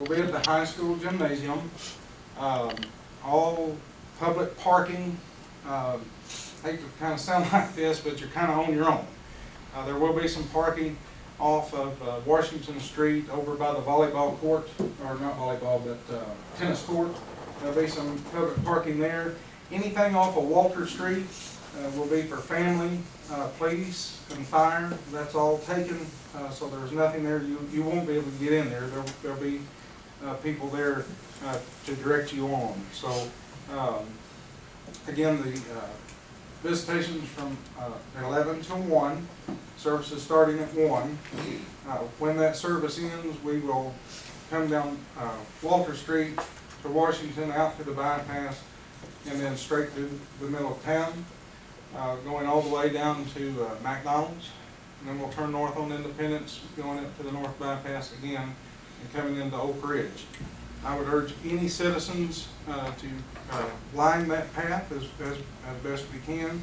will be at the high school gymnasium. All public parking, I hate to kind of sound like this, but you're kind of on your own. There will be some parking off of Washington Street over by the volleyball court, or not volleyball, but tennis court. There'll be some public parking there. Anything off of Walter Street will be for family, police, and fire. That's all taken, so there's nothing there. You won't be able to get in there. There'll be people there to direct you on. So again, the visitations from 11 to 1, services starting at 1. When that service ends, we will come down Walter Street to Washington, out to the bypass, and then straight to the middle of town, going all the way down to McDonald's. And then we'll turn north on Independence, going up to the north bypass again, and coming into Oak Ridge. I would urge any citizens to line that path as best we can.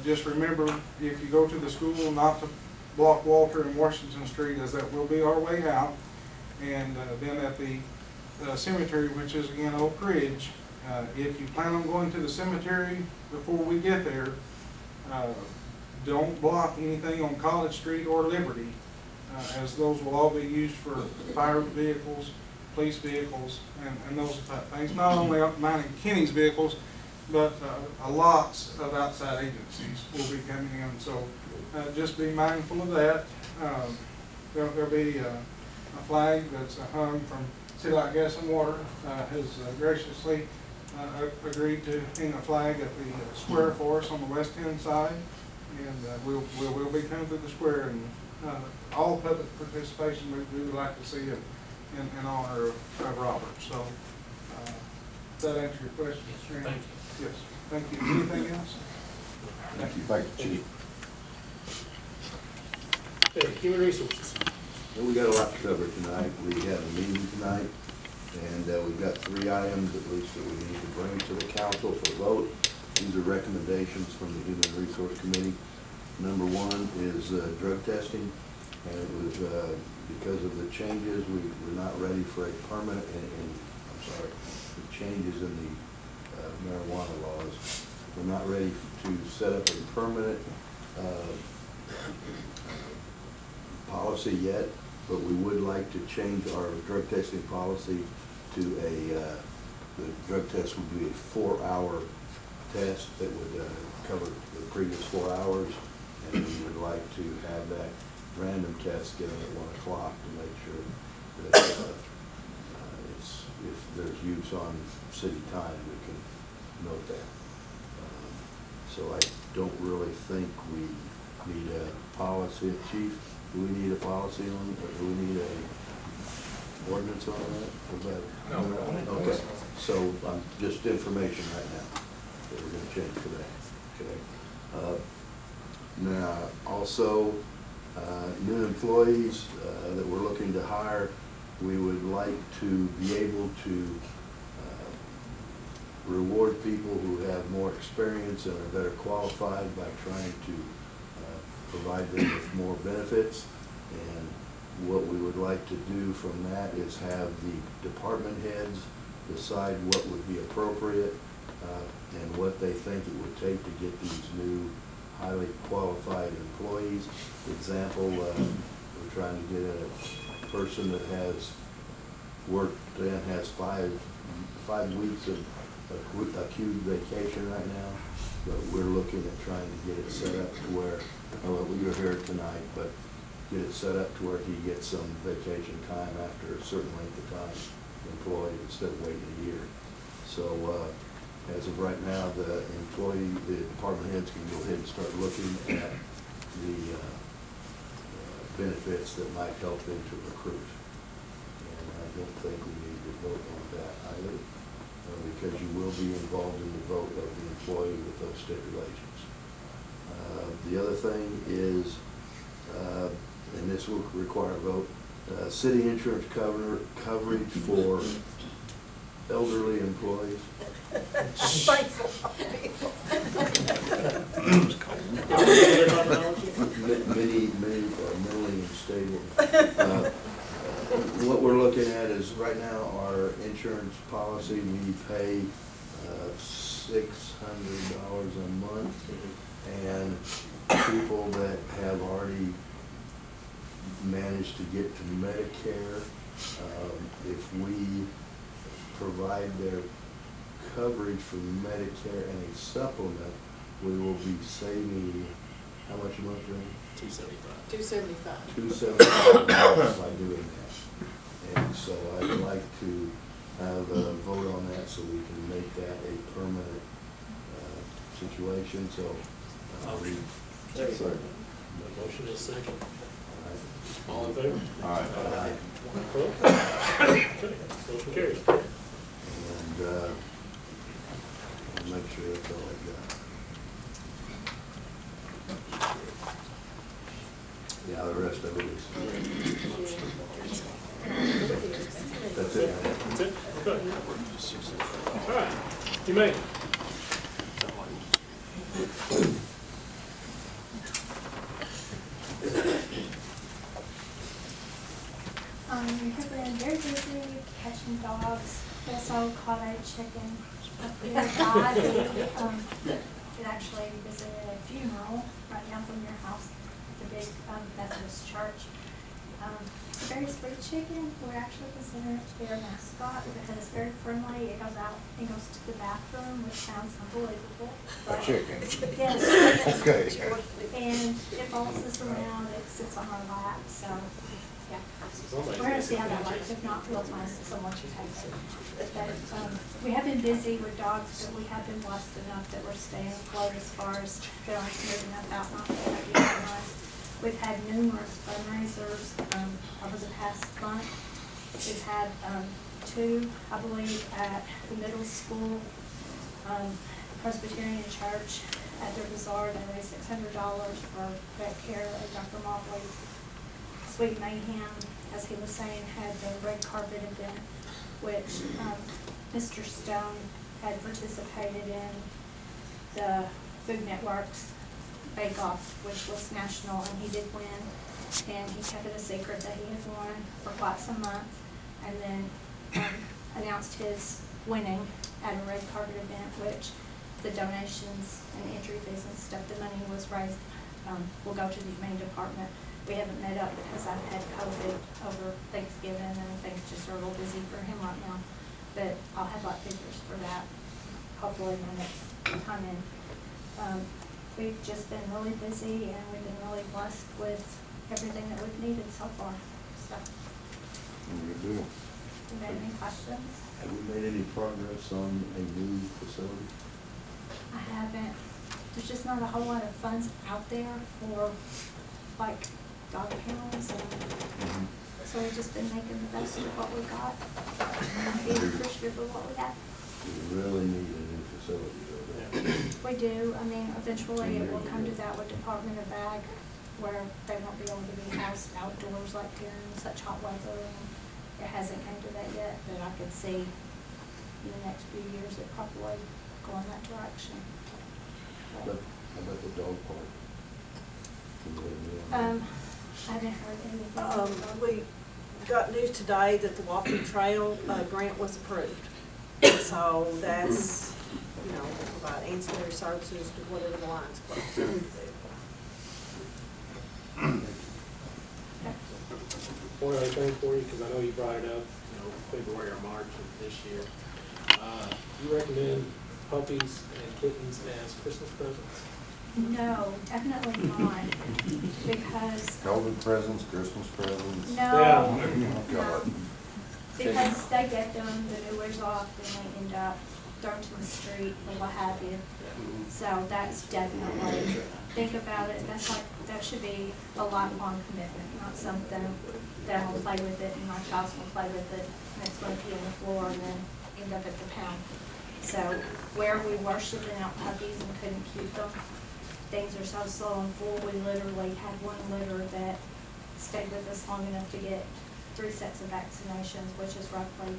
Just remember, if you go to the school, not to block Walter and Washington Street, as that will be our way out. And then at the cemetery, which is again Oak Ridge, if you plan on going to the cemetery before we get there, don't block anything on College Street or Liberty, as those will all be used for fire vehicles, police vehicles, and those type of things. Not only mine and Kenny's vehicles, but lots of outside agencies will be coming in. So just be mindful of that. There'll be a flag that's hung from Sea Light Gas and Water, has graciously agreed to hang a flag at the square for us on the west hand side, and we'll be coming through the square, and all public participation we would like to see it in honor of Robert. So does that answer your question? Yes, thank you. Yes, thank you. Anything else? Thank you. Thank you, Chief. Okay, human resources. Well, we got a lot to cover tonight. We have a meeting tonight, and we've got 3 items at least that we need to bring to the council for vote. These are recommendations from the Human Resource Committee. Number 1 is drug testing, and it was because of the changes, we're not ready for a permanent, the changes in the marijuana laws. We're not ready to set up a permanent policy yet, but we would like to change our drug testing policy to the drug test would be a 4-hour test that would cover the previous 4 hours, and we would like to have that random test given at 1 o'clock to make sure that if there's use on city time, we can note that. So I don't really think we need a policy. Chief, do we need a policy on it, or do we need a ordinance on that? No. Okay, so just information right now that we're going to change for that. Okay. Now, also, new employees that we're looking to hire, we would like to be able to reward people who have more experience and are better qualified by trying to provide them with more benefits. And what we would like to do from that is have the department heads decide what would be appropriate and what they think it would take to get these new highly qualified employees. For example, we're trying to get a person that has worked and has five weeks of acute vacation right now, but we're looking at trying to get it set up to where, well, you're here tonight, but get it set up to where he gets some vacation time after a certain length of time employed instead of waiting a year. So as of right now, the department heads can go ahead and start looking at the benefits that might help them to recruit. And I don't think we need to vote on that either, because you will be involved in the vote of the employee with those stipulations. The other thing is, and this will require a vote, city insurance coverage for elderly employees. Many are mentally unstable. what we're looking at is right now our insurance policy, we pay $600 a month. And people that have already managed to get to Medicare, if we provide their coverage for Medicare and a supplement, we will be saving, how much a month, Randy? $275. $275 by doing that. And so I'd like to have a vote on that so we can make that a permanent situation, so. Second. Motion is second. All in favor? All right. Opposed? Okay, motion carries. And I'll make sure that's all I got. Yeah, the rest of it is, that's it. That's it? Okay. All right, you may. We have been very busy catching dogs. We also caught a chicken up here died. It actually visited a funeral right down from your house, the big Methodist church. It's a very sweet chicken. We're actually considering it to be our mascot because it's very friendly. It goes out and goes to the bathroom, which sounds unbelievable. A chicken? Yes. Okay. And it bosses around, it sits on our lap, so, yeah. We're gonna see how that works. If not, we'll find someone to take it. But, we have been busy with dogs, but we have been blessed enough that we're staying afloat as far as going moving up out, not recognized. We've had numerous fundraisers, over the past month. We've had, two, I believe, at the middle school, Presbyterian Church at their bazaar. They raised $600 for vet care, and Dr. Motley Sweet Mayhem, as he was saying, had the red carpet event, which Mr. Stone had participated in the Food Network's Bake Off, which was national, and he did win. And he kept it a secret that he had won for quite some months, and then announced his winning at a red carpet event, which the donations and entry fees and stuff, the money was raised, will go to the humane department. We haven't met up because I've had COVID over Thanksgiving and things just are a little busy for him right now. But I'll have like figures for that, hopefully in the next time in. We've just been really busy and we've been really blessed with everything that we've needed so far. So, Good deal. you got any questions? Have we made any progress on a new facility? I haven't. There's just not a whole lot of funds out there for like dog kennels, and so we've just been making the best of what we got. Being appreciative of what we got. We really need a new facility though. We do. I mean, eventually it will come to that with Department of Ag, where they won't be able to be housed outdoors like during such hot weather, and it hasn't come to that yet, but I could see in the next few years it probably go in that direction. But how about the dog park? I haven't heard anything. We got news today that the walking trail grant was approved. So that's, you know, we'll provide ancillary services to whatever the Lions Club is going to do. One other thing for you, because I know you brought it up, you know, February or March of this year. You recommend puppies and kittens as Christmas presents? No, definitely not, because, COVID presents, Christmas presents. no, Oh, God. because they get them, the New Year's off, and they end up thrown to the street or what have you. So that's definitely, think about it, that's like, that should be a lifelong commitment, not something that I'll play with it and my child's will play with it and it's going to be on the floor and then end up at the pound. So where we were shipping out puppies and couldn't keep them, things are so slow and full, we literally had one litter that stayed with us long enough to get 3 sets of vaccinations, which is roughly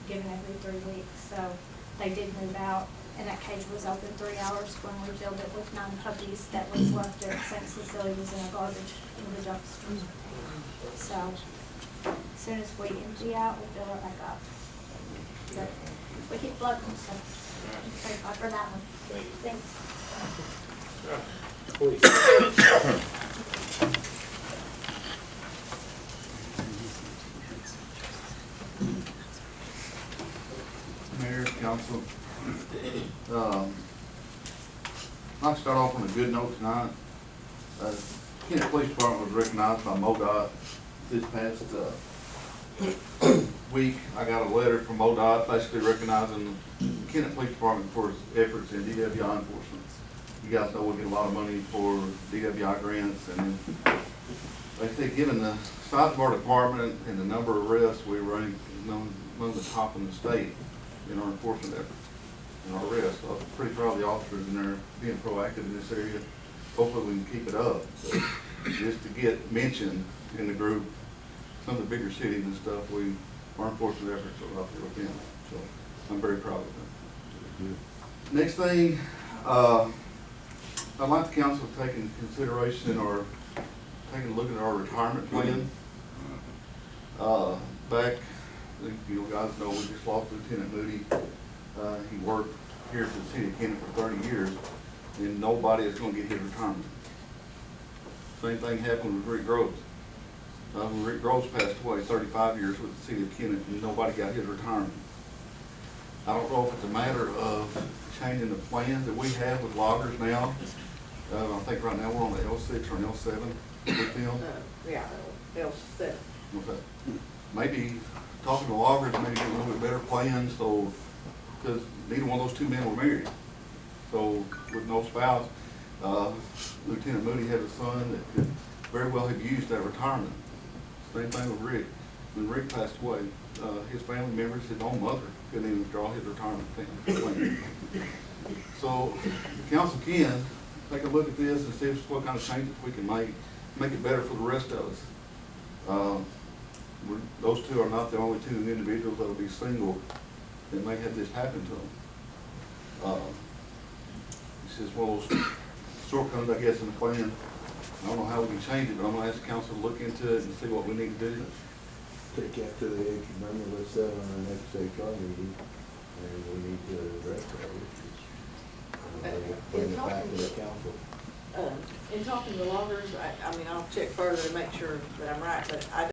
given every 3 weeks. So they did move out, and that cage was open 3 hours when we filled it with 9 puppies that was left at St. Cecilia's in a garbage in the dumpster. So As soon as we empty out, we'll fill it back up. But we keep floating, so thank God for that one. Thank you. Thanks. Please. Mayor, council. I'd like to start off on a good note tonight. Kennett Police Department was recognized by MoDOT this past week. I got a letter from MoDOT basically recognizing Kennett Police Department for its efforts in DWI enforcement. You guys know we get a lot of money for DWI grants, and they say given the size of our department and the number of arrests, we rank among the top in the state in our enforcement efforts and our arrests. So I'm pretty proud of the officers in there being proactive in this area. Hopefully we can keep it up. So just to get mentioned in the group, some of the bigger cities and stuff, our enforcement efforts are up there with them. So I'm very proud of them. Next thing, I'd like the council to take into consideration or taking a look at our retirement plan. Back, I think you guys know we just lost Lieutenant Moody. He worked here for the city of Kennett for 30 years, and nobody is going to get his retirement. Same thing happened with Rick Groves. When Rick Groves passed away, 35 years with the city of Kennett, and nobody got his retirement. I don't know if it's a matter of changing the plans that we have with loggers now. I think right now we're on the L6 or an L7 with them. Yeah, L7. Okay. Maybe talking to loggers, maybe get a little bit better plans, so, because neither one of those two men were married. So with no spouse, Lieutenant Moody had a son that could very well have used that retirement. Same thing with Rick. When Rick passed away, his family members, his own mother, couldn't even draw his retirement plan. So the council can take a look at this and see what kind of changes we can make it better for the rest of us. Those two are not the only two individuals that will be single that may have this happen to them. It's just one of those shortcomings, I guess, in the plan. I don't know how we can change it, but I'm going to ask the council to look into it and see what we need to do. Take after the age, remember, let's set on our next HR meeting, and we need to address that issue. Bring it back to the council. In talking to loggers, I mean, I'll check further to make sure that I'm right, but I